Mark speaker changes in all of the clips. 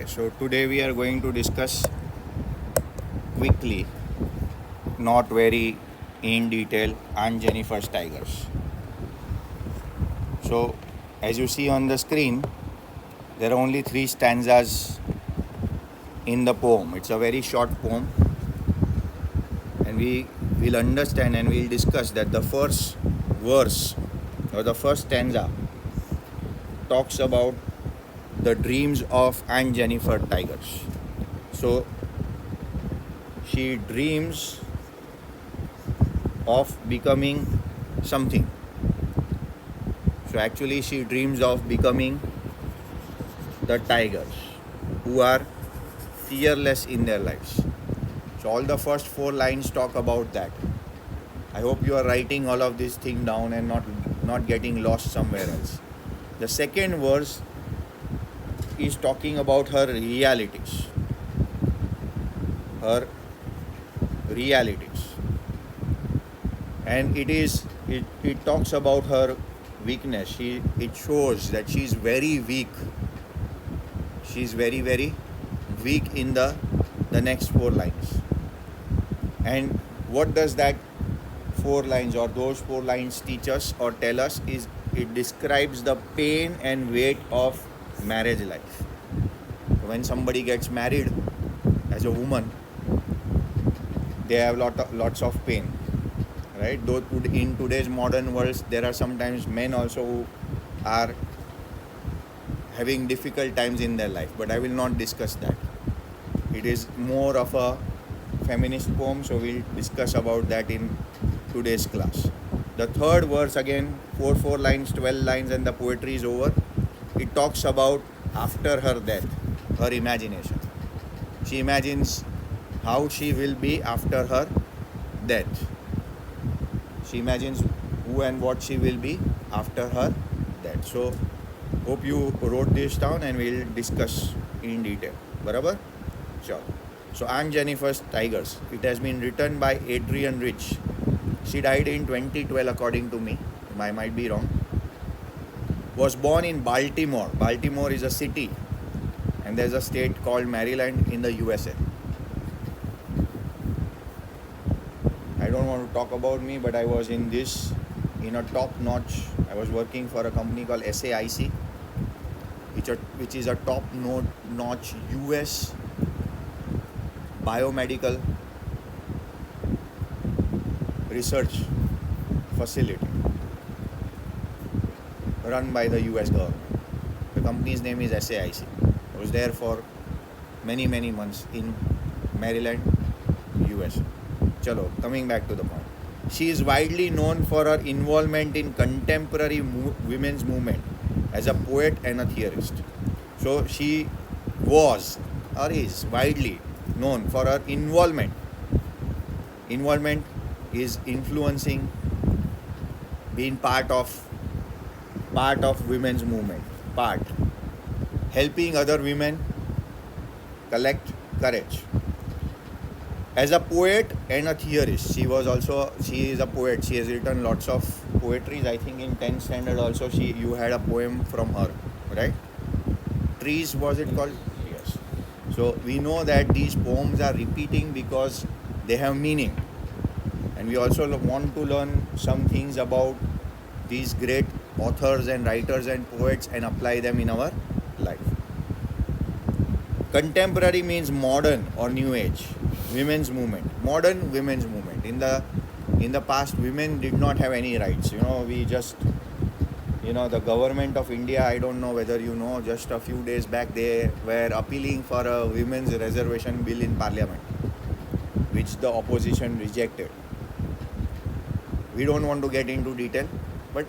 Speaker 1: So today we are going to discuss quickly, not very in detail, Aunt Jennifer's Tigers. So, as you see on the screen, there are only three stanzas in the poem. It's a very short poem, and we will understand and we'll discuss that the first verse or the first stanza talks about the dreams of Aunt Jennifer Tigers. So, she dreams of becoming something. So actually she dreams of becoming the tigers who are fearless in their lives. So all the first four lines talk about that. I hope you are writing all of this thing down and not getting lost somewhere else. The second verse is talking about her realities. Her realities. And it talks about her weakness. It shows that she is very weak. She is very, very weak in the next four lines. And what does that four lines or those four lines teach us or tell us is it describes the pain and weight of marriage life. When somebody gets married as a woman, they have lots of pain, right? Though in today's modern world, there are sometimes men also who are having difficult times in their life, but I will not discuss that. It is more of a feminist poem, so we'll discuss about that in today's class. The third verse, again, four lines, 12 lines, and the poetry is over. It talks about after her death, her imagination. She imagines how she will be after her death. She imagines who and what she will be after her death. So, hope you wrote this down and we'll discuss in detail. Barabar? Sure. So, Aunt Jennifer's Tigers. It has been written by Adrienne Rich. She died in 2012 according to me. I might be wrong. Was born in Baltimore. Baltimore is a city. And there's a state called Maryland in the USA. I don't want to talk about me, but I was in a top notch. I was working for a company called SAIC, which is a top notch US biomedical research facility run by the US government. The company's name is SAIC. I was there for many months in Maryland, US. Chalo, coming back to the point. She is widely known for her involvement in contemporary women's movement as a poet and a theorist. So she was or is widely known for her involvement. Involvement is influencing, being part of women's movement, helping other women collect courage. As a poet and a theorist, she is a poet. She has written lots of poetries. I think in 10th standard also you had a poem from her, right? Trees, was it called? Yes. So we know that these poems are repeating because they have meaning. And we also want to learn some things about these great authors and writers and poets and apply them in our life. Contemporary means modern or new age. Women's movement, modern women's movement. In the past, women did not have any rights. The government of India, I don't know whether you know, just a few days back they were appealing for a women's reservation bill in parliament, which the opposition rejected. We don't want to get into detail, but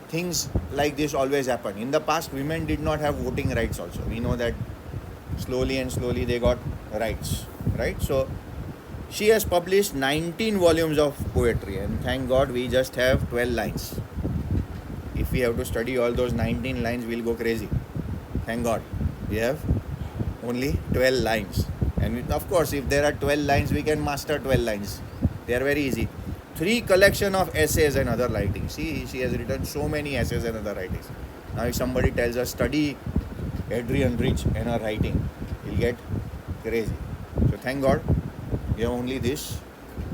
Speaker 1: things like this always happen. In the past, women did not have voting rights also. We know that slowly they got rights, right? So she has published 19 volumes of poetry, and thank God we just have 12 lines. If we have to study all those 19 lines, we'll go crazy. Thank God we have only 12 lines. And of course, if there are 12 lines, we can master 12 lines. They are very easy. 3 collection of essays and other writings. See, she has written so many essays and other writings. Now if somebody tells us study Adrienne Rich and her writing, He'll get crazy. So thank God we have only this.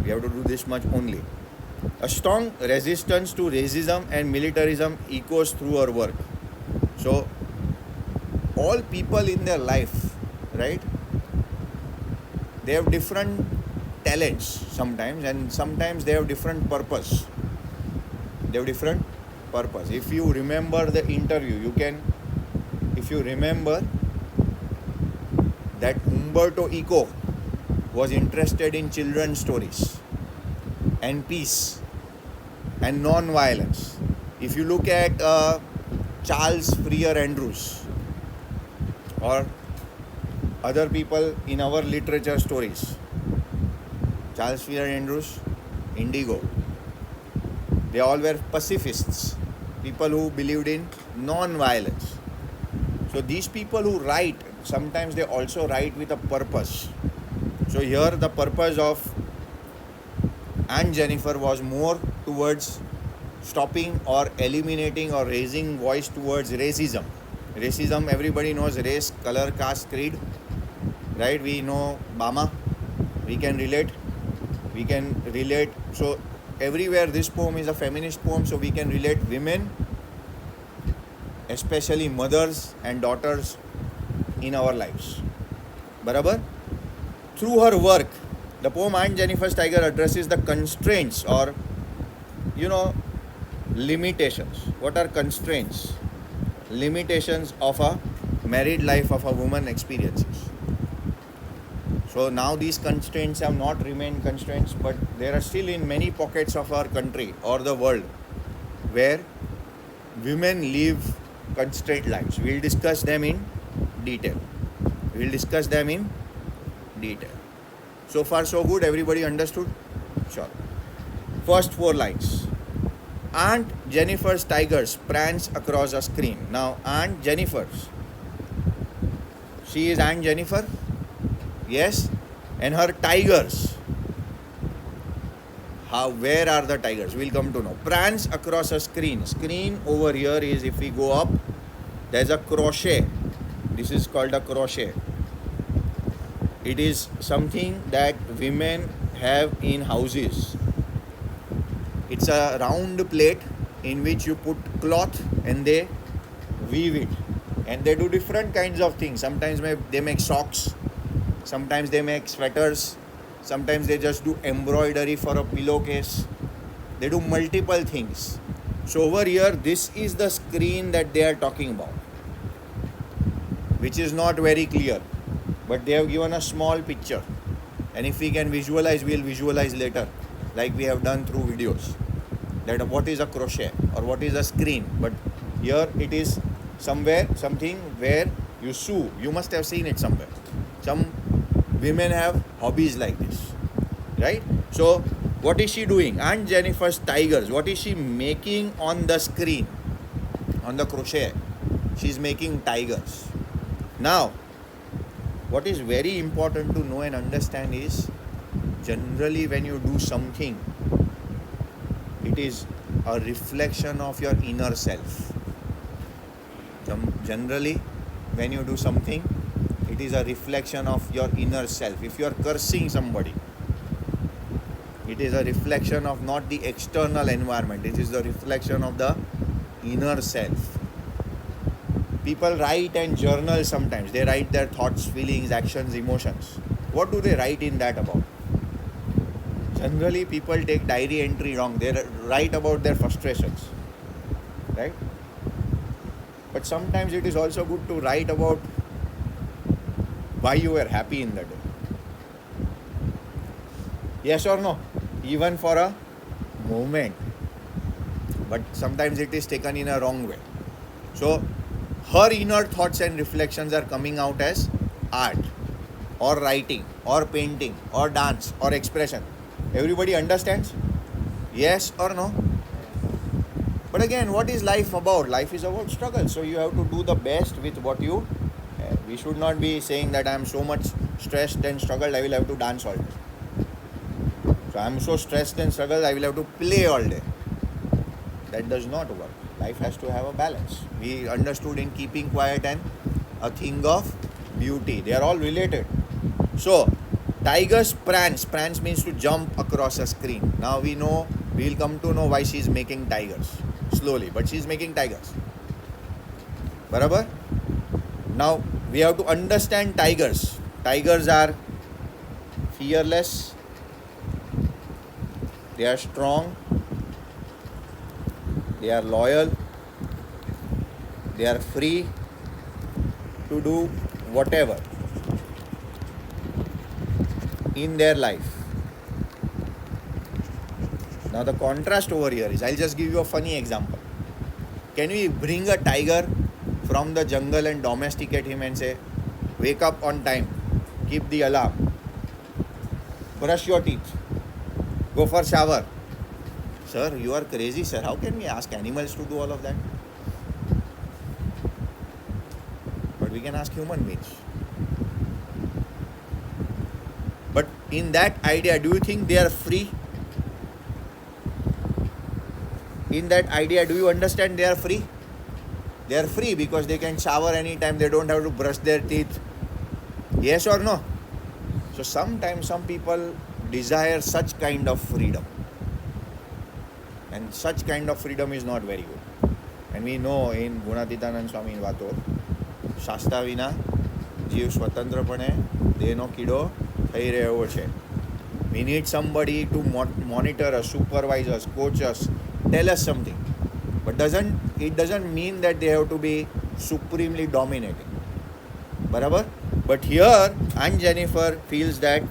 Speaker 1: We have to do this much only. A strong resistance to racism and militarism echoes through her work. So all people in their life, right? They have different talents sometimes, and sometimes they have different purpose. They have different purpose. If you remember the interview, if you remember that Umberto Eco was interested in children's stories and peace and non-violence. If you look at Charles Freer Andrews or other people in our literature stories, Charles Freer Andrews, Indigo, they all were pacifists, people who believed in non-violence. So these people who write, sometimes they also write with a purpose. So here the purpose of Aunt Jennifer was more towards stopping or eliminating or raising voice towards racism. Racism, everybody knows race, color, caste, creed, right? We know Bama, we can relate. So everywhere this poem is a feminist poem, so we can relate women, especially mothers and daughters in our lives. Barabar? Through her work, the poem Aunt Jennifer's Tiger addresses the constraints or, limitations. What are constraints? Limitations of a married life of a woman experiences. So now these constraints have not remained constraints, but there are still in many pockets of our country or the world where women live constrained lives. We'll discuss them in detail. So far so good, everybody understood? Sure. First 4 lines. Aunt Jennifer's tigers prance across a screen. Now Aunt Jennifer's, she is Aunt Jennifer, yes, and her tigers. Where are the tigers? We'll come to know. Prance across a screen. Screen over here is, if we go up, there's a crochet. This is called a crochet. It is something that women have in houses. It's a round plate in which you put cloth and they weave it. And they do different kinds of things. Sometimes they make socks. Sometimes they make sweaters. Sometimes they just do embroidery for a pillowcase. They do multiple things. So over here, this is the screen that they are talking about, which is not very clear. But they have given a small picture. And if we can visualize, we'll visualize later, like we have done through videos, that what is a crochet or what is a screen. But here it is something where you sew. You must have seen it somewhere. Some women have hobbies like this, right? So what is she doing? Aunt Jennifer's tigers, what is she making on the screen, on the crochet? She's making tigers. Now, what is very important to know and understand is, generally when you do something, it is a reflection of your inner self. Generally, when you do something, it is a reflection of your inner self. If you are cursing somebody, it is a reflection of not the external environment. It is the reflection of the inner self. People write and journal sometimes. They write their thoughts, feelings, actions, emotions. What do they write in that about? Generally, people take diary entry wrong. They write about their frustrations, right? But sometimes it is also good to write about why you were happy in the day. Yes or no? Even for a moment. But sometimes it is taken in a wrong way. So, her inner thoughts and reflections are coming out as art or writing or painting or dance or expression. Everybody understands? Yes or no? But again, what is life about? Life is about struggle. So you have to do the best with what you have. We should not be saying that I am so much stressed and struggled, I will have to dance all day. So I am so stressed and struggled, I will have to play all day. That does not work. Life has to have a balance. We understood in keeping quiet and a thing of beauty. They are all related. So, tiger's prance. Prance means to jump across a screen. Now we know, we'll come to know why she's making tigers. Slowly, but she's making tigers. Barabar? Now, we have to understand tigers. Tigers are fearless. They are strong. They are loyal. They are free to do whatever in their life. Now the contrast over here is, I'll just give you a funny example. Can we bring a tiger from the jungle and domesticate him and say, wake up on time, keep the alarm, brush your teeth, go for shower? Sir, you are crazy, sir. How can we ask animals to do all of that? But we can ask human beings. But in that idea, do you think they are free? In that idea, do you understand they are free? They are free because they can shower anytime. They don't have to brush their teeth. Yes or no? So sometimes some people desire such kind of freedom. And such kind of freedom is not very good. And we know in Gunatitanand Swami Vato, શાસ્તા વિના જીવ સ્વતંત્રપણે દેહનો કીડો થઈ રહ્યો છે. We need somebody to monitor us, supervise us, coach us, tell us something. But it doesn't mean that they have to be supremely dominating. Barabar? But here, Aunt Jennifer feels that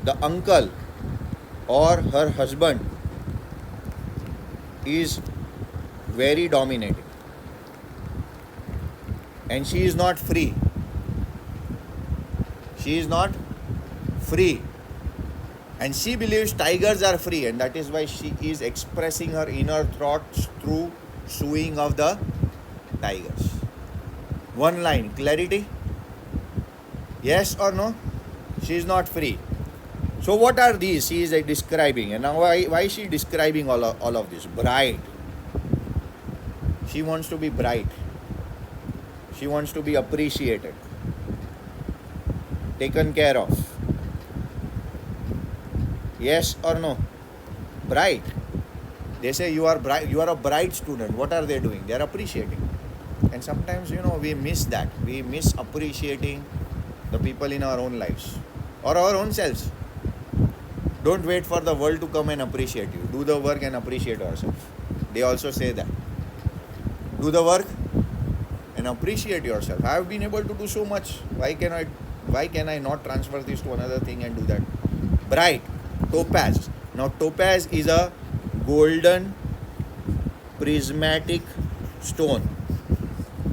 Speaker 1: the uncle or her husband is very dominating. And she is not free. She is not free. And she believes tigers are free, and that is why she is expressing her inner thoughts through suing of the tigers. One line, clarity? Yes or no? She is not free. So what are these she is describing? And now why is she describing all of this? Bright. She wants to be bright. She wants to be appreciated, taken care of. Yes or no? Bright. They say you are bright. You are a bright student. What are they doing? They are appreciating. And sometimes, we miss that. We miss appreciating the people in our own lives or our own selves. Don't wait for the world to come and appreciate you. Do the work and appreciate yourself. They also say that. Do the work and appreciate yourself. I have been able to do so much. Why can I not transfer this to another thing and do that? Bright. Topaz. Now topaz is a golden prismatic stone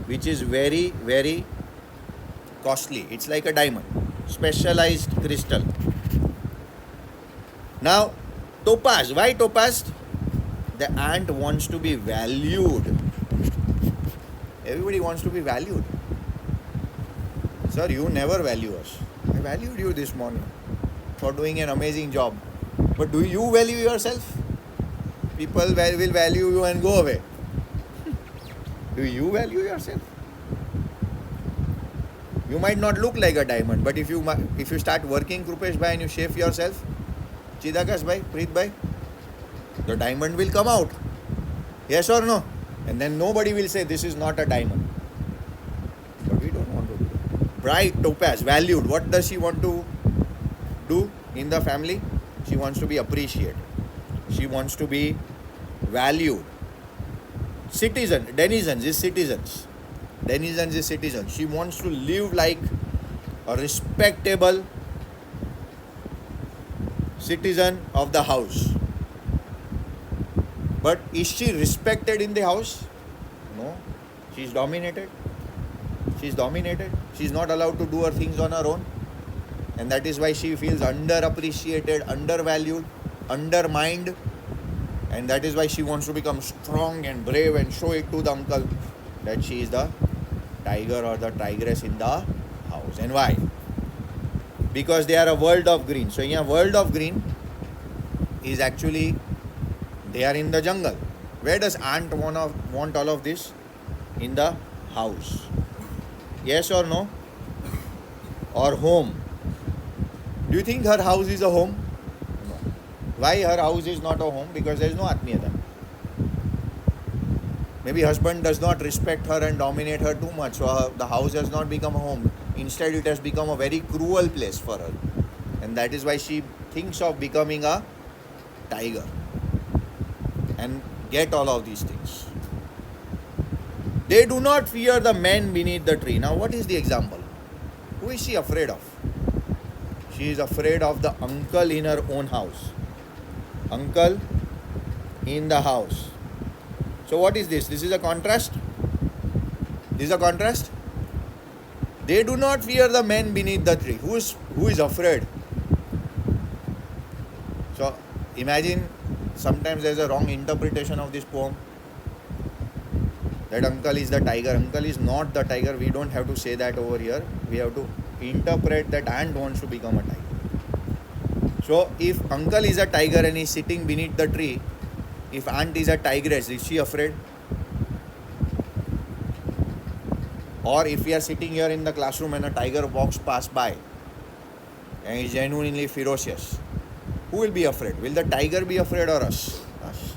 Speaker 1: which is very, very costly. It's like a diamond. Specialized crystal. Now topaz. Why topaz? The ant wants to be valued. Everybody wants to be valued. Sir, you never value us. I valued you this morning for doing an amazing job. But do you value yourself? People will value you and go away. Do you value yourself? You might not look like a diamond, but if you start working, Krupesh bhai, and you shave yourself, Chidakas bhai, Preet bhai, the diamond will come out. Yes or no? And then nobody will say this is not a diamond. But we don't want to do that. Bright topaz, valued. What does she want to do in the family? She wants to be appreciated. She wants to be valued. Citizen, denizens is citizens. Denizens is citizens. She wants to live like a respectable citizen of the house. But is she respected in the house? No. She is dominated. She is dominated. She is not allowed to do her things on her own. And that is why she feels underappreciated, undervalued, undermined. And that is why she wants to become strong and brave and show it to the uncle that she is the tiger or the tigress in the house. And why? Because they are a world of green. So in a world of green is actually, they are in the jungle. Where does ant want all of this? In the house. Yes or no? or home. Do you think her house is a home? No. Why her house is not a home? Because there is no atmiyata. Maybe husband does not respect her and dominate her too much, so the house has not become a home. Instead, it has become a very cruel place for her. And that is why she thinks of becoming a tiger and get all of these things. They do not fear the men beneath the tree. Now, what is the example? Who is she afraid of? She is afraid of the uncle in her own house. Uncle in the house. So what is this? This is a contrast. This is a contrast. They do not fear the men beneath the tree. Who is afraid? So imagine sometimes there is a wrong interpretation of this poem. That uncle is the tiger. Uncle is not the tiger. We don't have to say that over here. We have to interpret that aunt wants to become a tiger. So if uncle is a tiger and is sitting beneath the tree, if aunt is a tigress, is she afraid? Or if we are sitting here in the classroom and a tiger walks past by and is genuinely ferocious, who will be afraid? Will the tiger be afraid or us? Us.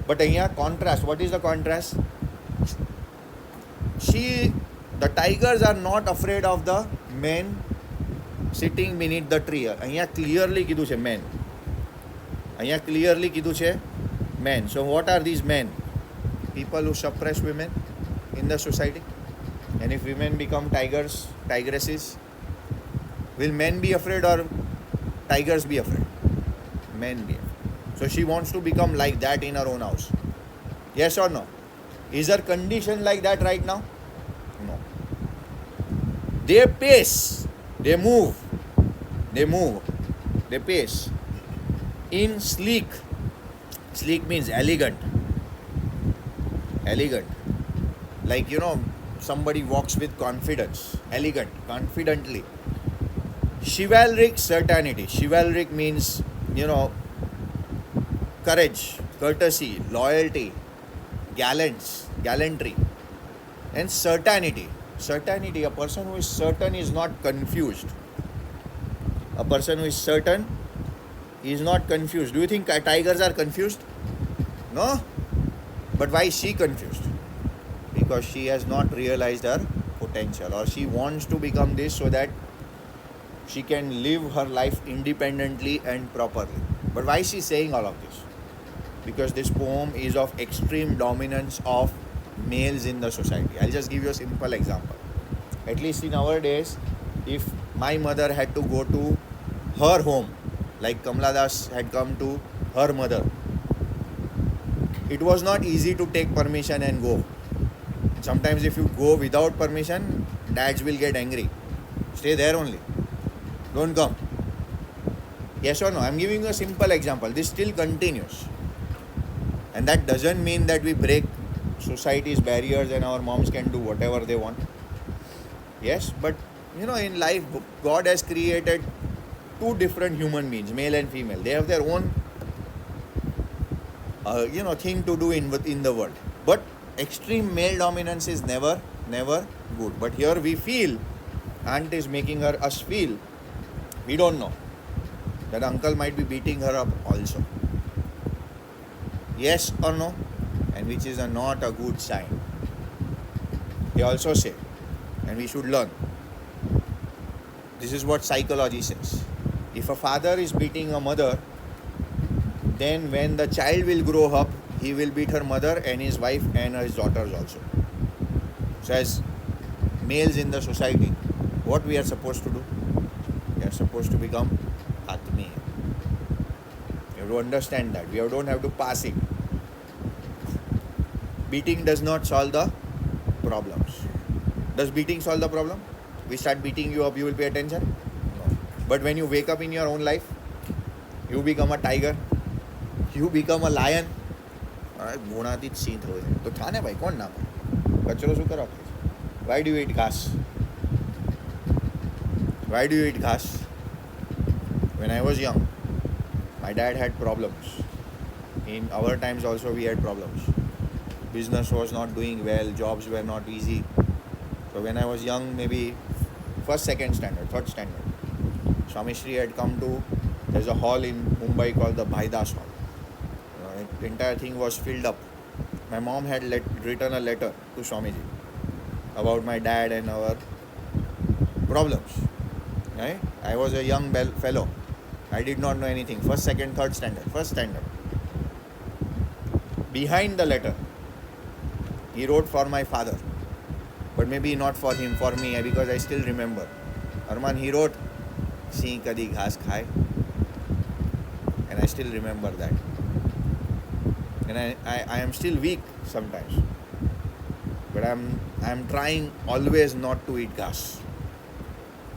Speaker 1: But here contrast. What is the contrast? The tigers are not afraid of the men sitting beneath the tree. Here clearly kidhu છે men. Here clearly kidhu છે men. So what are these men? People who suppress women in the society. And if women become tigers, tigresses, will men be afraid or tigers be afraid? Men be afraid. So she wants to become like that in her own house. Yes or no? Is her condition like that right now? No. They pace, they move, they pace in sleek. Sleek means elegant. Elegant. Like, somebody walks with confidence. Elegant, confidently. Chivalric certainty. Chivalric means, courage, courtesy, loyalty, gallantry. And certainty. Certainty, a person who is certain is not confused. A person who is certain is not confused. Do you think tigers are confused? No. But why is she confused? Because she has not realized her potential, or she wants to become this so that she can live her life independently and properly. But why is she saying all of this? Because this poem is of extreme dominance of males in the society. I'll just give you a simple example. At least in our days, if my mother had to go to her home, like Kamala Das had come to her mother, it was not easy to take permission and go. Sometimes if you go without permission, dads will get angry. Stay there only. Don't come. Yes or no? I'm giving you a simple example. This still continues. And that doesn't mean that we break society's barriers and our moms can do whatever they want. Yes, but in life, God has created two different human beings, male and female. They have their own, thing to do in the world. But extreme male dominance is never good. But here we feel, aunt is making us feel, we don't know, that uncle might be beating her up also. Yes or no? And which is not a good sign. They also say, and we should learn, this is what psychology says. If a father is beating a mother, then when the child will grow up, he will beat her mother and his wife and his daughters also. So as males in the society, what we are supposed to do? We are supposed to become Atmiya. You have to understand that. We don't have to pass it. Beating does not solve the problems. Does beating solve the problem? We start beating you up, you will pay attention? No. But when you wake up in your own life, you become a tiger, you become a lion. ગુણાતીત સિંહ હોય તો થાને ભાઈ કોણ ના પાડે કચરો શું કરવા ખાય? Why do you eat ઘાસ? Why do you eat ઘાસ? When I was young, my dad had problems. In our times also we had problems. Business was not doing well, jobs were not easy. So when I was young, maybe first, second standard, third standard. Swami Shri had come to, there's a hall in Mumbai called the Bhaidas Hall. The entire thing was filled up. My mom had written a letter to Swamiji about my dad and our problems. Right? I was a young fellow. I did not know anything. First, second, third standard. First standard. Behind the letter, he wrote for my father. But maybe not for him, for me, because I still remember. Arman, he wrote, "Sing kadi ghas khai." And I still remember that. And I am still weak sometimes. But I'm trying always not to eat ghas.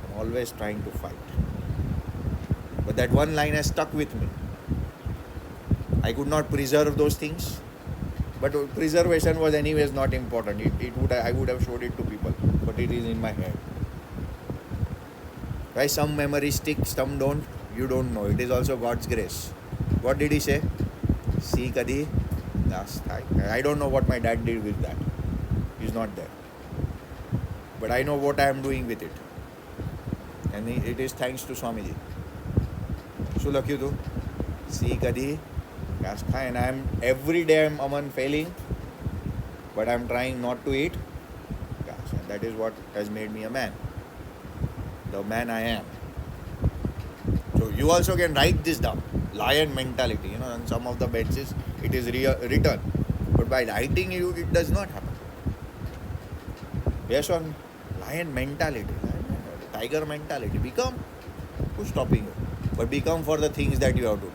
Speaker 1: I'm always trying to fight. But that one line has stuck with me. I could not preserve those things. But preservation was anyways not important. I would have showed it to people. But it is in my head. Why some memories stick, some don't, you don't know. It is also God's grace. What did he say? See kadi ghas khai. I don't know what my dad did with that. He's not there. But I know what I am doing with it. And it is thanks to Swamiji. શું લખ્યું હતું? See kadi ghas khai. And every day I'm failing, but I'm trying not to eat ghas. And that is what has made me a man. The man I am. So you also can write this down. Lion mentality. On some of the benches it is written. But by writing it does not happen. Yes, on lion mentality. Tiger mentality. Become. Who's stopping you? But become for the things that you have to do.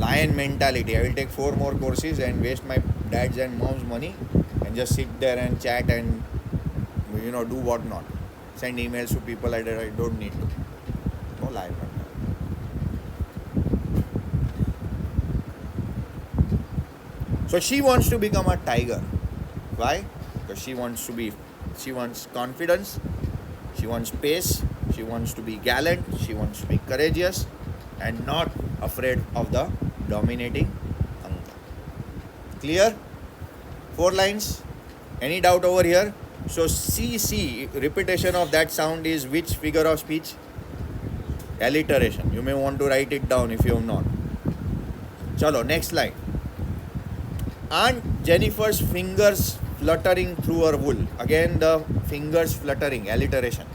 Speaker 1: Lion mentality. I will take 4 more courses and waste my dad's and mom's money and just sit there and chat and do what not. Send emails to people I don't need to. No lion mentality. So she wants to become a tiger. Why? Because she wants confidence, she wants pace, she wants to be gallant, she wants to be courageous and not afraid of the dominating anga. Clear? 4 lines. Any doubt over here? So CC, repetition of that sound is which figure of speech? Alliteration. You may want to write it down if you have not. Chalo, next line. Aunt Jennifer's fingers fluttering through her wool. Again the fingers fluttering, alliteration.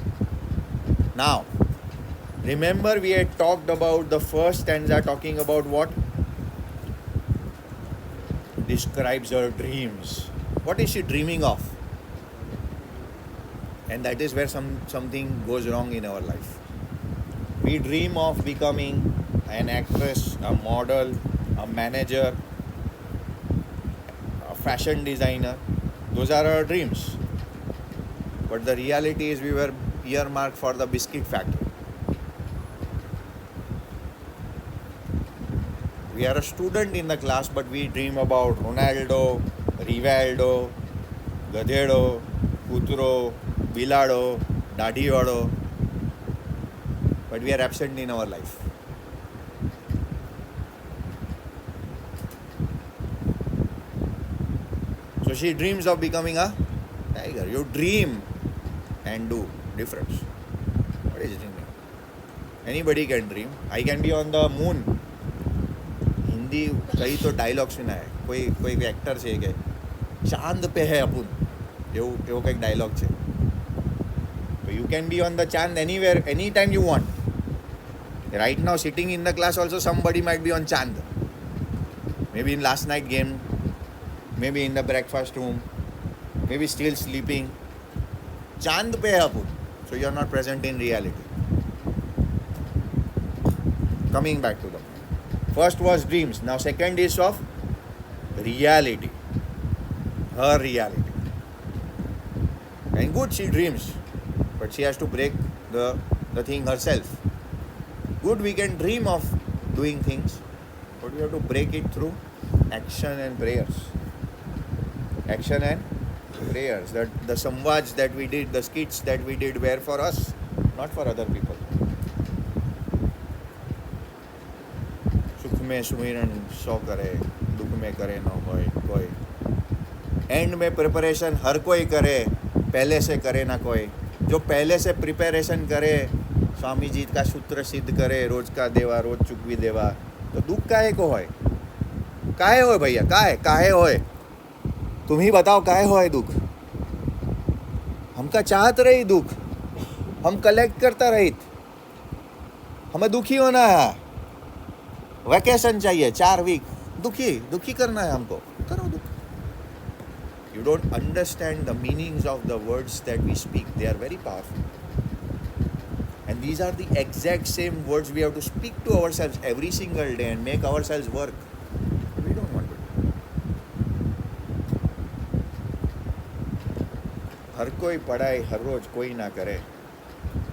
Speaker 1: Now, remember we had talked about the first stanza talking about what? Describes her dreams. What is she dreaming of? And that is where something goes wrong in our life. We dream of becoming an actress, a model, a manager, a fashion designer. Those are our dreams. But the reality is we were earmarked for the biscuit factory. We are a student in the class, but we dream about Ronaldo, Rivaldo, Gadhedo, Kutro, Bilado, Dadhiwado. But we are absent in our life. So she dreams of becoming a tiger. You dream and do difference. What is dreaming? Anybody can dream. I can be on the moon. Hindi कई तो dialogue सुना है. कोई actor છે કે ચાંદ पे है अपन. એવો કંઈક ડાયલોગ છે. So you can be on the chand anywhere, anytime you want. Right now sitting in the class also somebody might be on chand. Maybe in last night game, maybe in the breakfast room, maybe still sleeping. Chand pe hai apun. So you are not present in reality. Coming back to the first was dreams. Now second is of reality. Her reality. And good, she dreams. But she has to break the thing herself. Good, we can dream of doing things. But we have to break it through action and prayers. Action and prayers. That the samvads that we did, the skits that we did were for us, not for other people. सुख में सुमिरन सौ करे, दुख में करे न होए कोई. एंड में प्रिपरेशन हर कोई करे, पहले से करे ना कोई. जो पहले से प्रिपरेशन करे, स्वामी जी का सूत्र सिद्ध करे, रोज का देवा रोज चूकवी देवा, तो दुख काहे को होय? काहे होय भैया? काहे होय? तुम ही बताओ काहे होय दुख? हमका चाहत रही दुख, हम कलेक्ट करता रहित, हमें दुखी होना है, वैकेशन चाहिए 4 वीक, दुखी करना है हमको, करो दुख. You don't understand the meanings of the words that we speak. They are very powerful. And these are the exact same words we have to speak to ourselves every single day and make ourselves work. We don't want to. हर कोई पढ़ाई हर रोज कोई ना करे.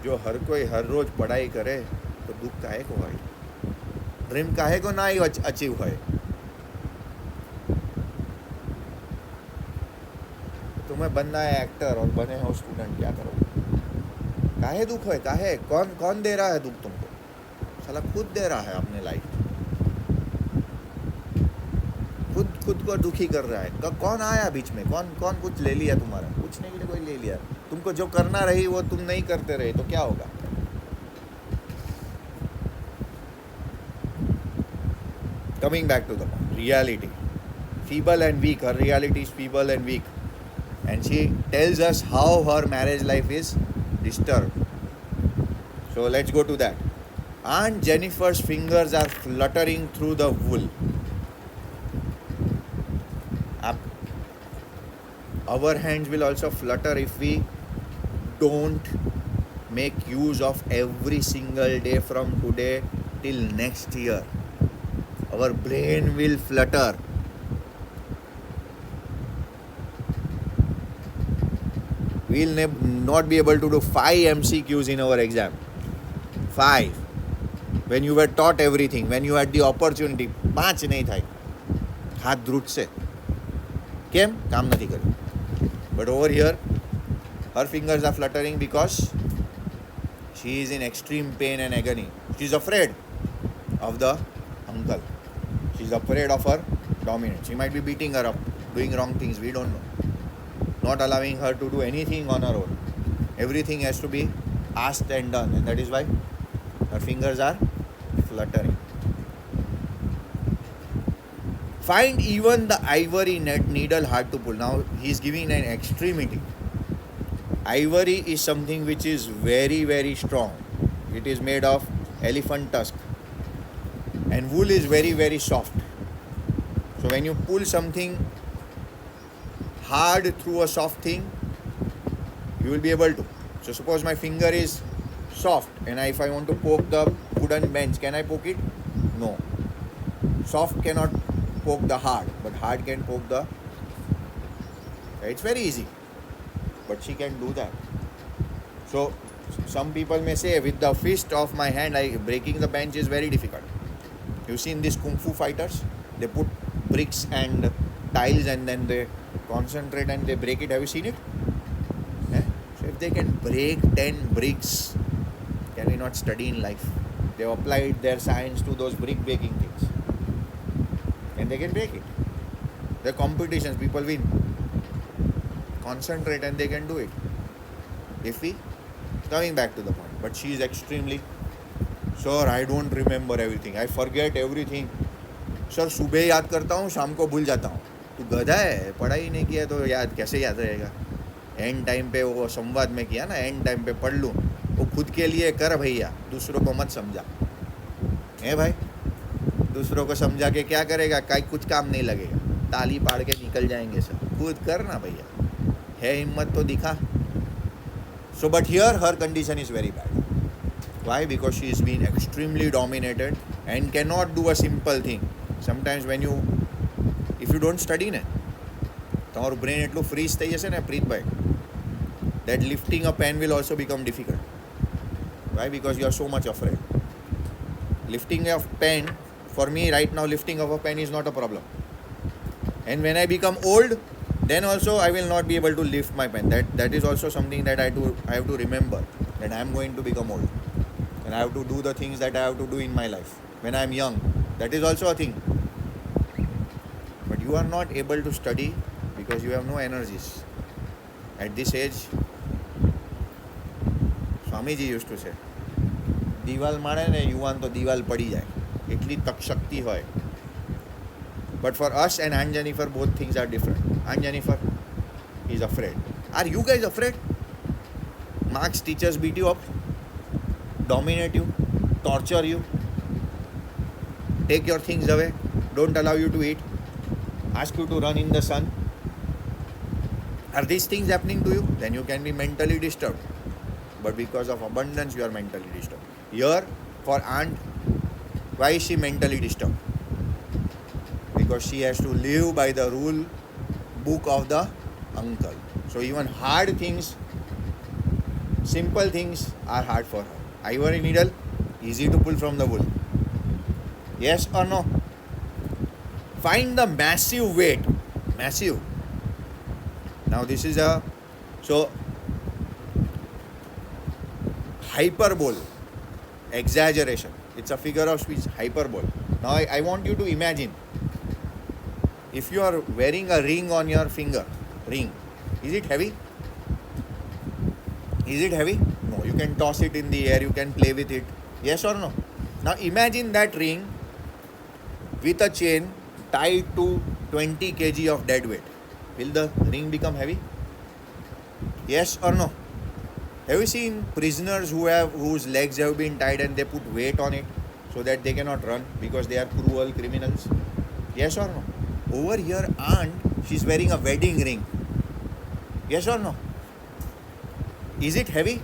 Speaker 1: जो हर कोई हर रोज पढ़ाई करे तो दुख काहे को होय? ड्रीम काहे को ना अचीव होय? तुम्हें बनना है एक्टर और बने हो स्टूडेंट, क्या करो? काहे दुख है? काहे? कौन दे रहा है दुख तुमको? साला खुद दे रहा है अपने लाइफ. खुद को दुखी कर रहा है. कौन आया बीच में? कौन कुछ ले लिया तुम्हारा? कुछ नहीं कोई ले लिया. तुमको जो करना रही वो तुम नहीं करते रहे तो क्या होगा? Coming back to the point, reality. Feeble and weak. Her reality is feeble and weak. And she tells us how her marriage life is disturbed. So let's go to that. Aunt Jennifer's fingers are fluttering through the wool. Our hands will also flutter if we don't make use of every single day from today till next year. Our brain will flutter. We'll not be able to do 5 MCQs in our exam. 5. When you were taught everything, when you had the opportunity, 5 नहीं था. हाथ द्रुट से. केम? काम नहीं करें. But over here, her fingers are fluttering because she is in extreme pain and agony. She is afraid of the uncle. She is afraid of her dominance. She might be beating her up, doing wrong things, we don't know. Not allowing her to do anything on her own. Everything has to be asked and done, and that is why her fingers are fluttering. Find even the ivory needle hard to pull. Now he is giving an extremity. Ivory is something which is very, very strong. It is made of elephant tusk. And wool is very, very soft. So when you pull something hard through a soft thing, you will be able to. So suppose my finger is soft and if I want to poke the wooden bench, can I poke it? No. Soft cannot poke the hard, but hard can poke the... It's very easy, but she can do that. So some people may say with the fist of my hand, breaking the bench is very difficult. You've seen these kung fu fighters? They put bricks and tiles and then they concentrate and they break it. Have you seen it? Yeah? So if they can break 10 bricks, can we not study in life? They have applied their science to those brick breaking things. And they can break it. The competitions, people win. Concentrate and they can do it. If we... Coming back to the point. But she is extremely... Sir, I don't remember everything. I forget everything. Sir, सुबह याद करता हूँ, शाम को भूल जाता हूँ. तू गधा है, पढ़ाई नहीं किया तो याद कैसे याद रहेगा? एंड टाइम पे वो संवाद में किया ना, एंड टाइम पे पढ़ लूँ. वो खुद के लिए कर भैया, दूसरों को मत समझा. है भाई? दूसरों को समझा के क्या करेगा? कुछ काम नहीं लगेगा. ताली पाड़ के निकल जाएंगे सब. खुद करना भैया. है हिम्मत तो दिखा. So but here her condition is very bad. Why? Because she is being extremely dominated and cannot do a simple thing. Sometimes when you, if you don't study ને, તમારું brain એટલું freeze થઈ જશે ને પ્રીતભાઈ, that lifting a pen will also become difficult. Why? Because you are so much afraid. Lifting a pen, for me right now lifting of a pen is not a problem. And when I become old, then also I will not be able to lift my pen. That is also something that I have to remember, that I am going to become old. And I have to do the things that I have to do in my life. When I am young, that is also a thing. But you are not able to study because you have no energies. At this age, Swamiji use to say, દિવાલ માણે ને યુવાન તો દિવાલ પડી જાય, એટલી તકશક્તિ હોય. But for us and Aunt Jennifer, both things are different. Aunt Jennifer is afraid. Are you guys afraid? Mark's teachers beat you up, dominate you, torture you, take your things away, don't allow you to eat, ask you to run in the sun. Are these things happening to you? Then you can be mentally disturbed. But because of abundance, you are mentally disturbed. Here, for Aunt, why is she mentally disturbed? Because she has to live by the rule book of the uncle. So even hard things, simple things are hard for her. Ivory needle, easy to pull from the wool. Yes or no? Find the massive weight. Massive. Now this is a, so hyperbole, exaggeration. It's a figure of speech, hyperbole. Now I want you to imagine, if you are wearing a ring on your finger, ring, is it heavy? Is it heavy? No, you can toss it in the air, you can play with it. Yes or no? Now imagine that ring with a chain tied to 20 kg of dead weight. Will the ring become heavy? Yes or no? Have you seen prisoners whose legs have been tied and they put weight on it so that they cannot run because they are cruel criminals? Yes or no? Over here, Aunt, she's wearing a wedding ring. Yes or no? Is it heavy?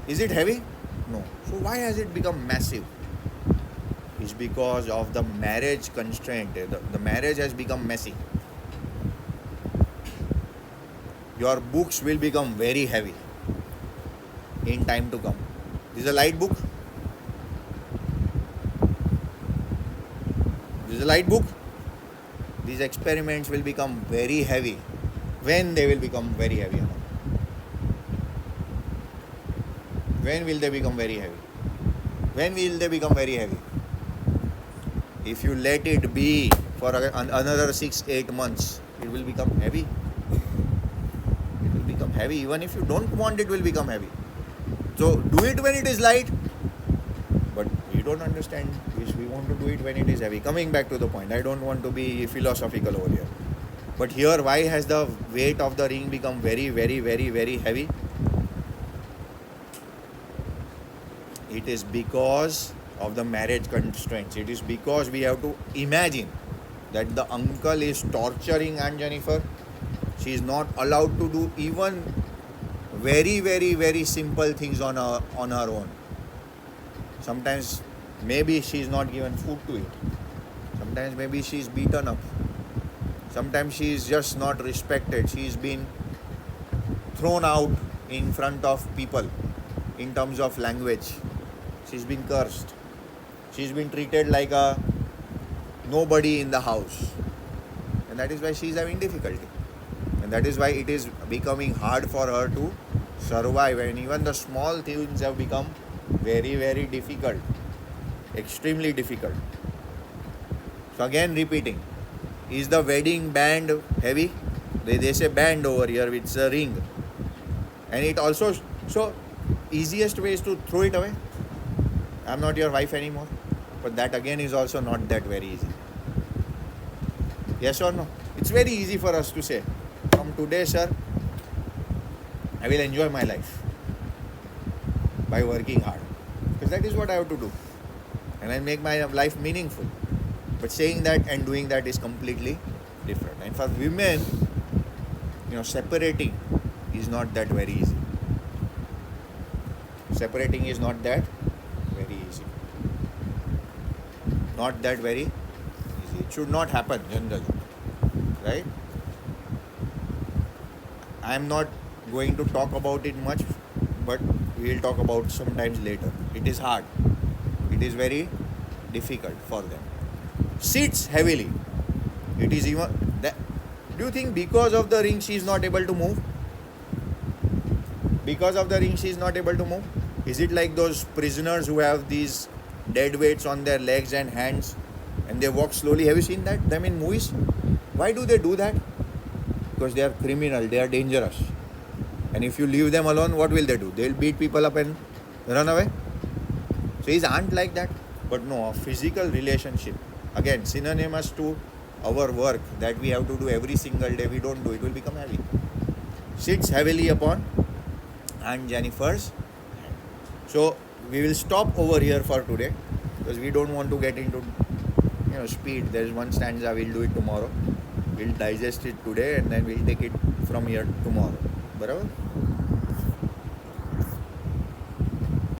Speaker 1: Is it heavy? No. So why has it become massive? It's because of the marriage constraint. The marriage has become messy. Your books will become very heavy in time to come. This is a light book. This is a light book. These experiments will become very heavy. When they will become very heavy? When will they become very heavy? When will they become very heavy? If you let it be for another 6-8 months, it will become heavy. It will become heavy. Even if you don't want, it will become heavy. So do it when it is light. But we don't understand. We want to do it when it is heavy. Coming back to the point, I don't want to be philosophical over here. But here, why has the weight of the ring become very, very, very, very heavy? It is because of the marriage constraints. It is because we have to imagine that the uncle is torturing Aunt Jennifer. She is not allowed to do even very, very, very simple things on her own. Sometimes maybe she is not given food to eat. Sometimes maybe she is beaten up. Sometimes she is just not respected. She is been thrown out in front of people in terms of language. She's been cursed. She's been treated like a nobody in the house. And that is why she is having difficulty. And that is why it is becoming hard for her to survive. And even the small things have become very, very difficult. Extremely difficult. So again repeating. Is the wedding band heavy? They say band over here, it's a ring. And it also, so easiest way is to throw it away. I'm not your wife anymore. But that again is also not that very easy. Yes or no? It's very easy for us to say, from today, sir, I will enjoy my life by working hard. Because that is what I have to do. And I make my life meaningful. But saying that and doing that is completely different. And for women, separating is not that very easy. Separating is not that very easy. Not that very easy. It should not happen generally. Right? I am not going to talk about it much, but we will talk about sometimes later. It is hard. It is very difficult for them. Sits heavily. It is even that. Do you think because of the ring she is not able to move? Because of the ring she is not able to move? Is it like those prisoners who have these dead weights on their legs and hands and they walk slowly? Have you seen that? Them in movies? Why do they do that? Because they are criminal, they are dangerous. And if you leave them alone, what will they do? They'll beat people up and run away. So his aunt like that. But no, a physical relationship. Again, synonymous to our work that we have to do every single day. We don't do it, will become heavy. Sits heavily upon Aunt Jennifer's hand. So we will stop over here for today because we don't want to get into speed. There's one stanza, we'll do it tomorrow. We'll digest it today and then we'll take it from here tomorrow. Barabar?